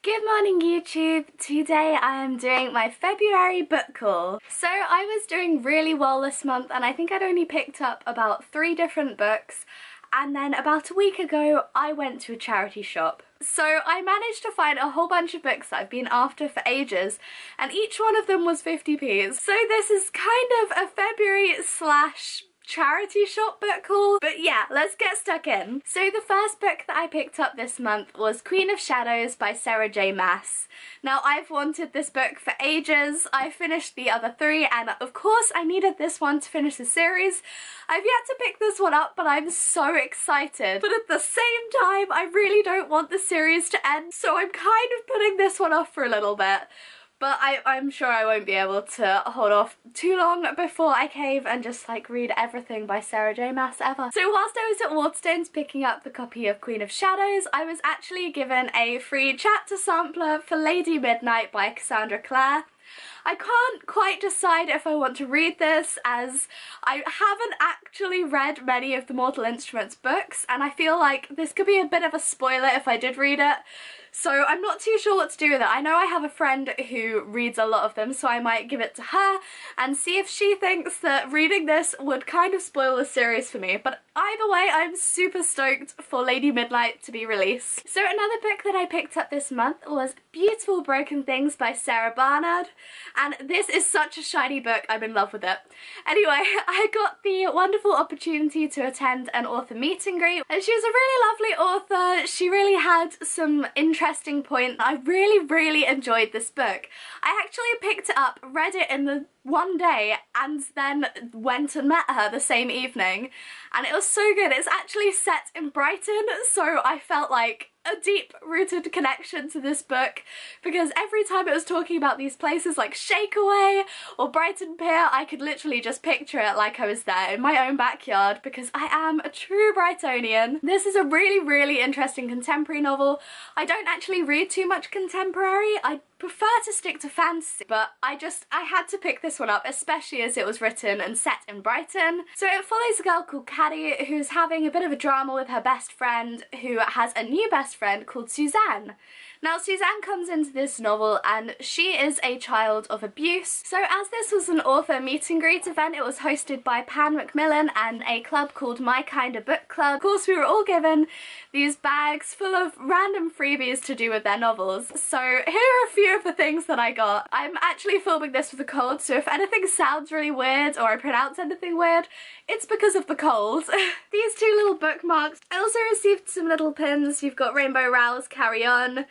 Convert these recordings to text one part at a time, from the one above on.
Good morning YouTube! Today I am doing my February book haul. So I was doing really well this month and I think I'd only picked up about 3 different books, and then about a week ago I went to a charity shop. So I managed to find a whole bunch of books that I've been after for ages, and each one of them was 50p. So this is kind of a February slash charity shop book haul, but yeah, let's get stuck in. So the first book that I picked up this month was Queen of Shadows by Sarah J Maas. Now I've wanted this book for ages. I finished the other 3 and of course I needed this one to finish the series. I've yet to pick this one up, but I'm so excited. But at the same time I really don't want the series to end, so I'm kind of putting this one off for a little bit. But I'm sure I won't be able to hold off too long before I cave and just like read everything by Sarah J Maas ever. So whilst I was at Waterstones picking up the copy of Queen of Shadows, I was actually given a free chapter sampler for Lady Midnight by Cassandra Clare. I can't quite decide if I want to read this, as I haven't actually read many of the Mortal Instruments books and I feel like this could be a bit of a spoiler if I did read it. So I'm not too sure what to do with it. I know I have a friend who reads a lot of them, so I might give it to her and see if she thinks that reading this would kind of spoil the series for me. But either way, I'm super stoked for Lady Midnight to be released. So another book that I picked up this month was Beautiful Broken Things by Sarah Barnard, and this is such a shiny book, I'm in love with it. Anyway, I got the wonderful opportunity to attend an author meet and greet, and she was a really lovely author. She really had some interesting points. I really enjoyed this book. I actually picked it up, read it in the one day, and then went and met her the same evening, and it was so good. It's actually set in Brighton, so I felt like a deep-rooted connection to this book, because every time it was talking about these places like Shakeaway or Brighton Pier, I could literally just picture it like I was there in my own backyard, because I am a true Brightonian. This is a really interesting contemporary novel. I don't actually read too much contemporary. I prefer to stick to fantasy, but I had to pick this one up, especially as it was written and set in Brighton. So it follows a girl called Caddy who's having a bit of a drama with her best friend, who has a new best friend called Suzanne. Now Suzanne comes into this novel and she is a child of abuse. So as this was an author meet and greet event, it was hosted by Pan Macmillan and a club called My Kinda Book Club. Of course we were all given these bags full of random freebies to do with their novels. So here are a few of the things that I got. I'm actually filming this with a cold, so if anything sounds really weird or I pronounce anything weird, it's because of the cold. These 2 little bookmarks. I also received some little pins. You've got Rainbow Rowell's Carry On,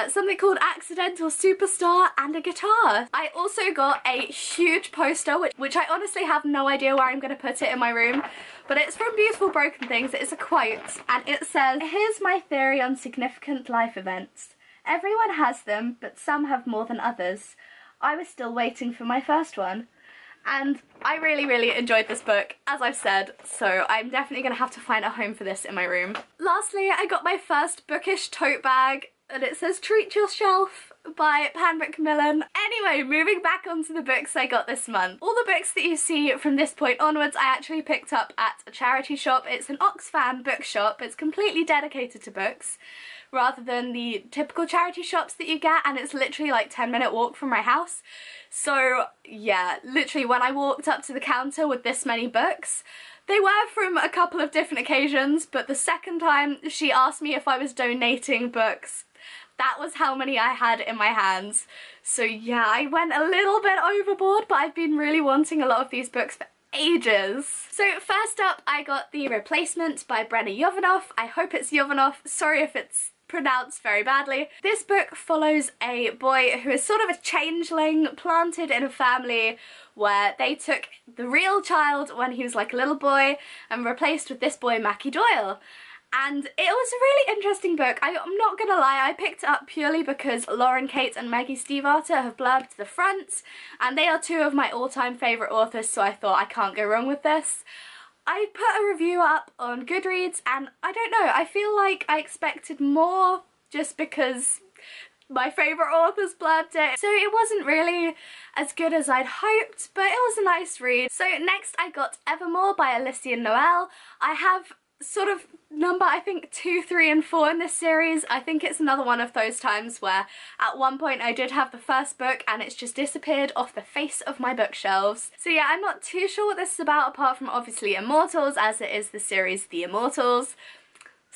something called Accidental Superstar, and a guitar. I also got a huge poster, which I honestly have no idea where I'm going to put it in my room, but it's from Beautiful Broken Things. It's a quote, and it says, "Here's my theory on significant life events. Everyone has them, but some have more than others. I was still waiting for my first one." And I really enjoyed this book, as I've said, so I'm definitely going to have to find a home for this in my room. Lastly, I got my first bookish tote bag, and it says Treat Yourself by Pan Macmillan. Anyway, moving back onto the books I got this month. All the books that you see from this point onwards I actually picked up at a charity shop. It's an Oxfam bookshop. It's completely dedicated to books, rather than the typical charity shops that you get, and it's literally like 10-minute walk from my house. So yeah, literally when I walked up to the counter with this many books, they were from a couple of different occasions, but the second time she asked me if I was donating books, that was how many I had in my hands. So yeah, I went a little bit overboard, but I've been really wanting a lot of these books for ages. So first up, I got The Replacement by Brenna Yovanov. I hope it's Yovanov. Sorry if it's pronounced very badly. This book follows a boy who is sort of a changeling, planted in a family where they took the real child when he was like a little boy and replaced with this boy, Mackie Doyle. And it was a really interesting book. I'm not gonna lie, I picked it up purely because Lauren Kate and Maggie Stiefvater have blurbed the front, and they are 2 of my all-time favourite authors, so I thought I can't go wrong with this. I put a review up on Goodreads, and I don't know, I feel like I expected more just because my favourite authors blurbed it, so it wasn't really as good as I'd hoped, but it was a nice read. So next I got Evermore by Alicia Noel. I have sort of number, I think, 2, 3 and 4 in this series. I think it's another one of those times where at one point I did have the first book and it's just disappeared off the face of my bookshelves. So yeah, I'm not too sure what this is about apart from obviously Immortals, as it is the series The Immortals.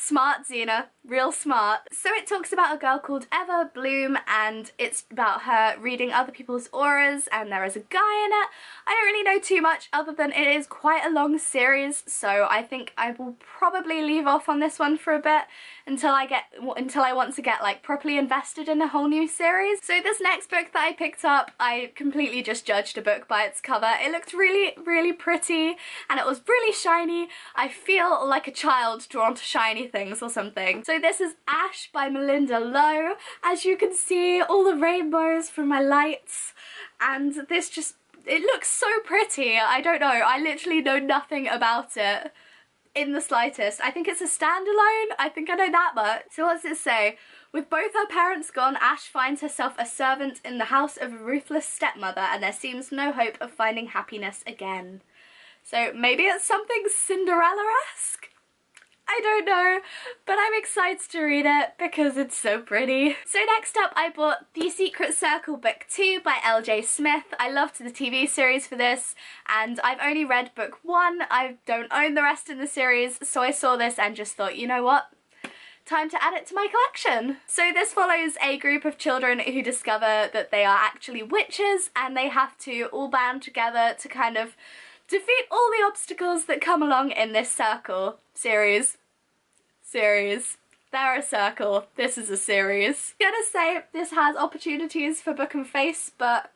Smart, Xena, real smart. So it talks about a girl called Eva Bloom and it's about her reading other people's auras, and there is a guy in it. I don't really know too much other than it is quite a long series, so I think I will probably leave off on this one for a bit until I want to get like properly invested in a whole new series. So this next book that I picked up, I completely just judged a book by its cover. It looked really, really pretty and it was really shiny. I feel like a child drawn to shiny things or something. So this is Ash by Melinda Lowe. As you can see, all the rainbows from my lights, and this just, it looks so pretty. I don't know, I literally know nothing about it in the slightest. I think it's a standalone, I think I know that much. So what does it say? With both her parents gone, Ash finds herself a servant in the house of a ruthless stepmother, and there seems no hope of finding happiness again. So maybe it's something Cinderella-esque? I don't know, but I'm excited to read it because it's so pretty. So next up I bought The Secret Circle Book 2 by L.J. Smith. I loved the TV series for this and I've only read book 1. I don't own the rest in the series, so I saw this and just thought, you know what? Time to add it to my collection. So this follows a group of children who discover that they are actually witches and they have to all band together to kind of defeat all the obstacles that come along in this circle series. They're a circle. This is a series. I'm gonna say this has opportunities for book and face, but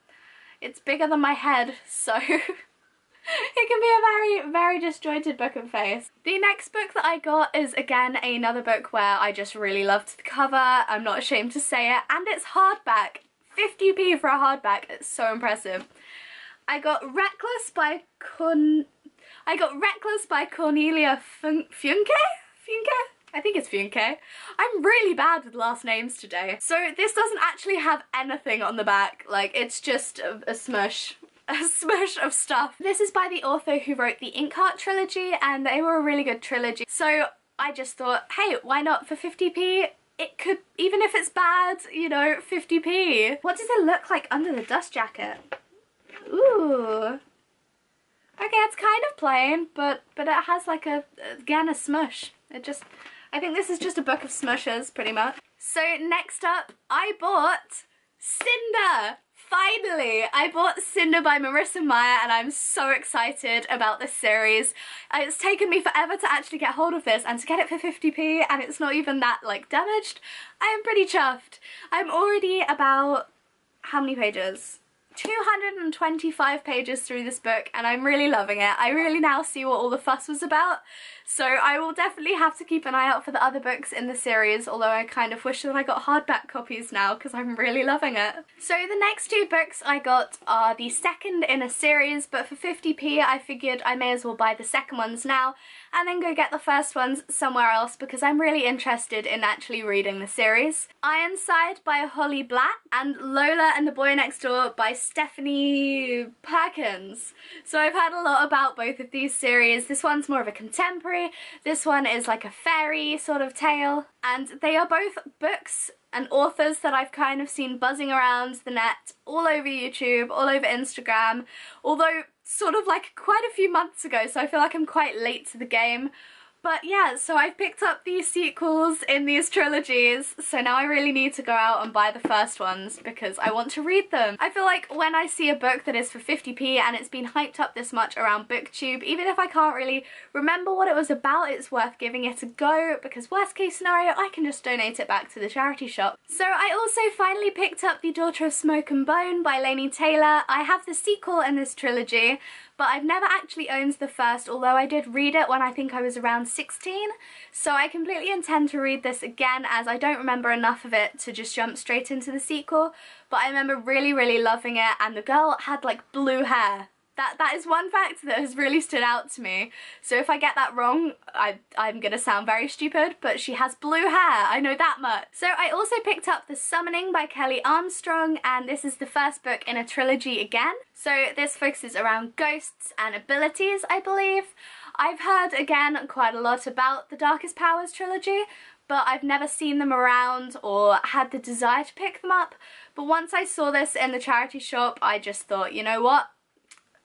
it's bigger than my head, so it can be a very, very disjointed book and face. The next book that I got is again another book where I just really loved the cover. I'm not ashamed to say it, and it's hardback. 50p for a hardback. It's so impressive. I got Reckless by Cornelia Funke? I think it's Funke. I'm really bad with last names today. So this doesn't actually have anything on the back, like it's just a smush. A smush of stuff. This is by the author who wrote the Inkheart trilogy and they were a really good trilogy. So I just thought, hey, why not for 50p? It could, even if it's bad, you know, 50p. What does it look like under the dust jacket? Ooh. Okay, it's kind of plain, but it has like again a smush. I think this is just a book of smushes, pretty much. So next up, I bought Cinder! Finally! I bought Cinder by Marissa Meyer and I'm so excited about this series. It's taken me forever to actually get hold of this and to get it for 50p and it's not even that like damaged. I am pretty chuffed. I'm already about, how many pages? 225 pages through this book and I'm really loving it. I really now see what all the fuss was about, so I will definitely have to keep an eye out for the other books in the series, although I kind of wish that I got hardback copies now because I'm really loving it. So the next 2 books I got are the second in a series, but for 50p I figured I may as well buy the second ones now and then go get the first ones somewhere else because I'm really interested in actually reading the series. Ironside by Holly Black and Lola and the Boy Next Door by Stephanie Perkins. So I've heard a lot about both of these series. This one's more of a contemporary, this one is like a fairy sort of tale, and they are both books and authors that I've kind of seen buzzing around the net, all over YouTube, all over Instagram, although sort of like quite a few months ago, so I feel like I'm quite late to the game. But yeah, so I've picked up these sequels in these trilogies, so now I really need to go out and buy the first ones because I want to read them. I feel like when I see a book that is for 50p and it's been hyped up this much around BookTube, even if I can't really remember what it was about, it's worth giving it a go because worst case scenario, I can just donate it back to the charity shop. So I also finally picked up The Daughter of Smoke and Bone by Laini Taylor. I have the sequel in this trilogy, but I've never actually owned the first, although I did read it when I think I was around 16, so I completely intend to read this again as I don't remember enough of it to just jump straight into the sequel, but I remember really, really loving it, and the girl had like blue hair. That is one fact that has really stood out to me. So if I get that wrong, I'm gonna sound very stupid, but she has blue hair, I know that much. So I also picked up The Summoning by Kelly Armstrong, and this is the first book in a trilogy again. So this focuses around ghosts and abilities, I believe. I've heard, again, quite a lot about the Darkest Powers trilogy, but I've never seen them around or had the desire to pick them up. But once I saw this in the charity shop, I just thought, you know what?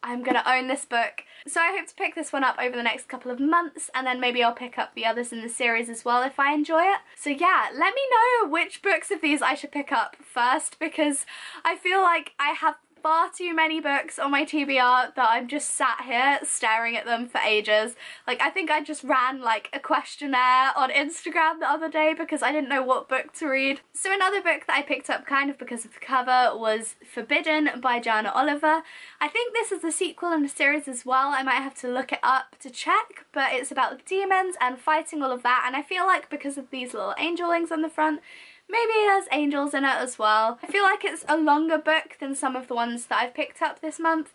I'm gonna own this book. So I hope to pick this one up over the next couple of months, and then maybe I'll pick up the others in the series as well if I enjoy it. So yeah, let me know which books of these I should pick up first, because I feel like I have far too many books on my TBR that I'm just sat here staring at them for ages. Like, I think I just ran like a questionnaire on Instagram the other day because I didn't know what book to read. So another book that I picked up kind of because of the cover was Forbidden by Jana Oliver. I think this is a sequel in the series as well. I might have to look it up to check, but it's about demons and fighting all of that, and I feel like because of these little angel wings on the front, maybe it has angels in it as well. I feel like it's a longer book than some of the ones that I've picked up this month,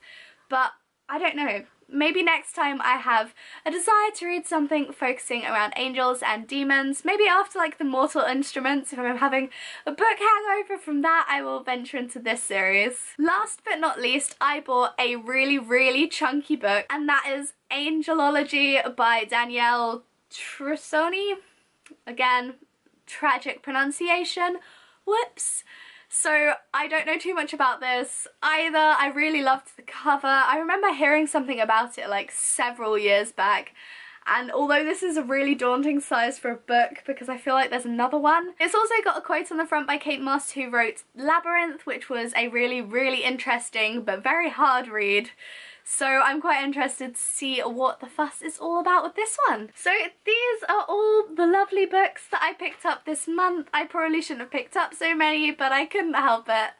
but I don't know. Maybe next time I have a desire to read something focusing around angels and demons, maybe after like The Mortal Instruments, if I'm having a book hangover from that, I will venture into this series. Last but not least, I bought a really chunky book, and that is Angelology by Danielle Trussoni. Again, tragic pronunciation, whoops. So I don't know too much about this either. I really loved the cover. I remember hearing something about it like several years back, and although this is a really daunting size for a book because I feel like there's another one, it's also got a quote on the front by Kate Moss, who wrote Labyrinth, which was a really interesting but very hard read. So I'm quite interested to see what the fuss is all about with this one. So these are all the lovely books that I picked up this month. I probably shouldn't have picked up so many, but I couldn't help it.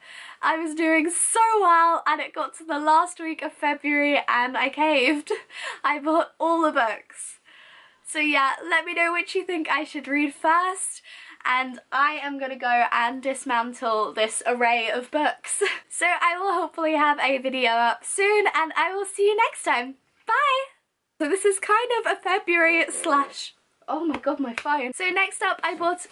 I was doing so well, and it got to the last week of February and I caved. I bought all the books. So yeah, let me know which you think I should read first, and I am gonna go and dismantle this array of books. So I will hopefully have a video up soon, and I will see you next time. Bye! So this is kind of a February slash... oh my god, my phone. So next up I bought